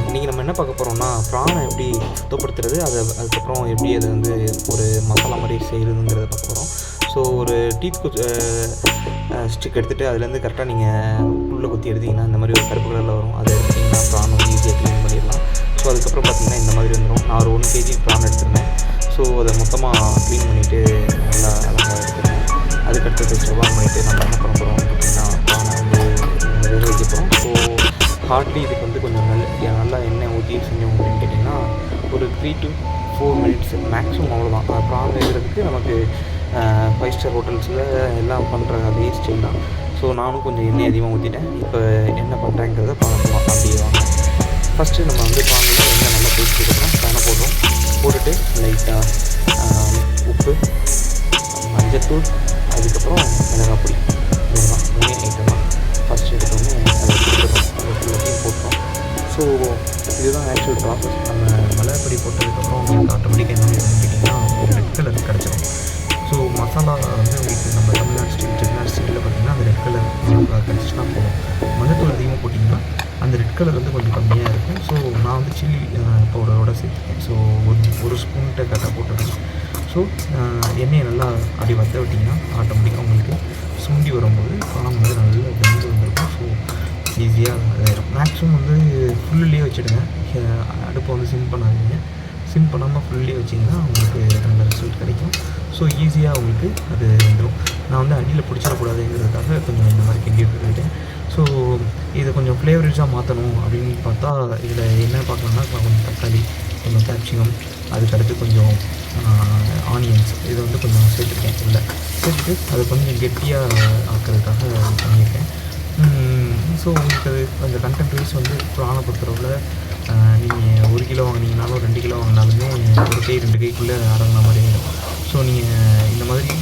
இன்றைக்கி நம்ம என்ன பார்க்க போகிறோம்னா, ப்ரானை எப்படி சுத்தப்படுத்துறது, அதுக்கப்புறம் எப்படி அதை வந்து ஒரு மசாலா மாதிரி செய்கிறதுங்கிறத பார்க்க போகிறோம். ஸோ ஒரு டீத் ஸ்டிக் எடுத்துகிட்டு அதுலேருந்து கரெக்டாக நீங்கள் உள்ளே குத்தி எடுத்திங்கன்னா இந்த மாதிரி ஒரு கருப்பு கலரில் வரும். அதை எடுத்திங்கன்னா ப்ரான் வந்து ஈஸியாக க்ளீன் பண்ணிடலாம். ஸோ அதுக்கப்புறம் பார்த்திங்கன்னா இந்த மாதிரி வந்துடும். நான் ஒரு 1 kg ப்ரான் எடுத்துருந்தேன். ஸோ அதை மொத்தமாக க்ளீன் பண்ணிவிட்டு நல்லா அழகாக எடுத்துருந்தேன். அதுக்கடுத்தது ஸ்டவ் ஆன் பண்ணிவிட்டு நம்ம என்ன பண்ண போகிறோம் பார்த்திங்கன்னா, ப்ரானை வந்து வேக வைக்க போகிறோம். ஸோ ஹார்ட்லி இதுக்கு வந்து கொஞ்சம் நல்லா எண்ணெய் ஊற்றி செஞ்சோம் அப்படின்னு கேட்டிங்கன்னா ஒரு 3 to 4 minutes மேக்ஸிமம். அவ்வளோதான். ப்ரான் வேகிறதுக்கு நமக்கு 5 ஸ்டார் ஹோட்டல்ஸில் எல்லாம் பண்ணுற அதே ஸ்டைல் தான். ஸோ நானும் கொஞ்சம் எண்ணெய் அதிகமாக ஊற்றிட்டேன். இப்போ என்ன பண்ணுறேங்கிறத பார்க்கலாம். அப்படியே வாங்க. ஃபஸ்ட்டு நம்ம வந்து ப்ரானில் எண்ணெய் நல்லா பேசிட்டுருக்கோம். பேனை போடுறோம். போட்டுட்டு லைட்டாக உப்பு, மஞ்சத்தூள், அதுக்கப்புறம் மிளகாய் பொடி, இதெல்லாம் 3 ஐட்டம் தான். ஃபஸ்ட்டு எடுத்தோடனே அதை எடுத்துக்கிறோம். அதை எல்லாத்தையும் போட்டோம். ஸோ இதுதான் ஆக்சுவல் ப்ராசஸ். நம்ம மிளகாய் பொடி போட்டதுக்கப்புறம் உங்களுக்கு ஆட்டோமேட்டிக்காக என்ன கேட்டிங்கன்னா ஒரு ரெட் கலர் கிடச்சிடும். ஸோ மசாலா வந்து உங்களுக்கு நம்ம தமிழ்நாடு ஸ்டைலில் பார்த்திங்கன்னா அந்த ரெட் கலர் கிடச்சிச்சுன்னா போதும். மஞ்சத்தூள் அதிகமாக போட்டிங்கன்னா அந்த ரெட் கலர் வந்து கொஞ்சம் கம்மியாக இருக்கும். ஸோ நான் வந்து சில்லி பவுடரோடு சேர்த்துக்கேன். ஸோ ஒரு ஸ்பூன்கிட்ட கரெக்டாக போட்டுருக்கேன். ஸோ எண்ணெயை நல்லா அப்படி வற்ற விட்டிங்கன்னா ஆட்டோமேட்டிக்காக உங்களுக்கு சுண்டி வரும்போது ப்ரான் வந்து நல்லா வெந்து வந்திருக்கும். ஸோ ஈஸியாக மேக்ஸிமம் வந்து ஃபுல்லுலேயே வச்சுடுங்க. அடுப்பை வந்து சிம் பண்ணாதீங்க. சிம் பண்ணாமல் ஃபுல்லேயே வச்சிங்கன்னா உங்களுக்கு நல்ல ரிசல்ட் கிடைக்கும். ஸோ ஈஸியாக உங்களுக்கு அது வந்துடும். நான் வந்து அடியில் பிடிச்சிடக்கூடாதுங்கிறதுக்காக கொஞ்சம் இந்த மாதிரி கிண்டி விட்டுக்கிட்டேன். ஸோ இதை கொஞ்சம் ஃப்ளேவரிஸாக மாற்றணும் அப்படின்னு பார்த்தா இதில் என்ன பார்க்கணுன்னா கொஞ்சம் தக்காளி, கொஞ்சம் கேப்சிகம், அதுக்கடுத்து கொஞ்சம் ஆனியன்ஸ் இதை வந்து கொஞ்சம் சேர்த்துருக்கேன். இல்லை சேர்த்துட்டு அதை கொஞ்சம் கெட்டியாக ஆக்கிறதுக்காக பண்ணியிருக்கேன். ஸோ உங்களுக்கு அது அந்த கண்டென்ட் வைஸ் வந்து ப்ரானை பொறுத்தளவில் நீங்கள் 1 கிலோ வாங்கினீங்கனாலும் 2 கிலோ வாங்கினாலுமே 1 கை 2 கைக்குள்ளே அடங்கின மாதிரி ஆகிடும். ஸோ நீங்கள் இந்த மாதிரி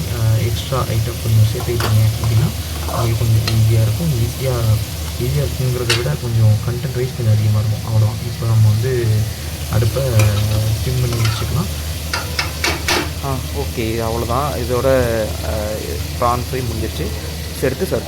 எக்ஸ்ட்ரா ஐட்டம் கொஞ்சம் சேர்த்துக்கிட்டீங்க அப்படின்னா உங்களுக்கு கொஞ்சம் ஈஸியாக இருக்கும். ஈஸியாக இருக்குங்கிறத விட கொஞ்சம் கண்டென்ட் வைஸ் கொஞ்சம் அதிகமாக இருக்கும். அவ்வளோதான். இப்போ நம்ம வந்து அடுப்பை ஸ்டிம் பண்ணி வச்சுக்கலாம். ஓகே, அவ்வளோதான். இதோட ப்ரான் ஃப்ரை முடிஞ்சிருச்சு. எடுத்து சர்வ்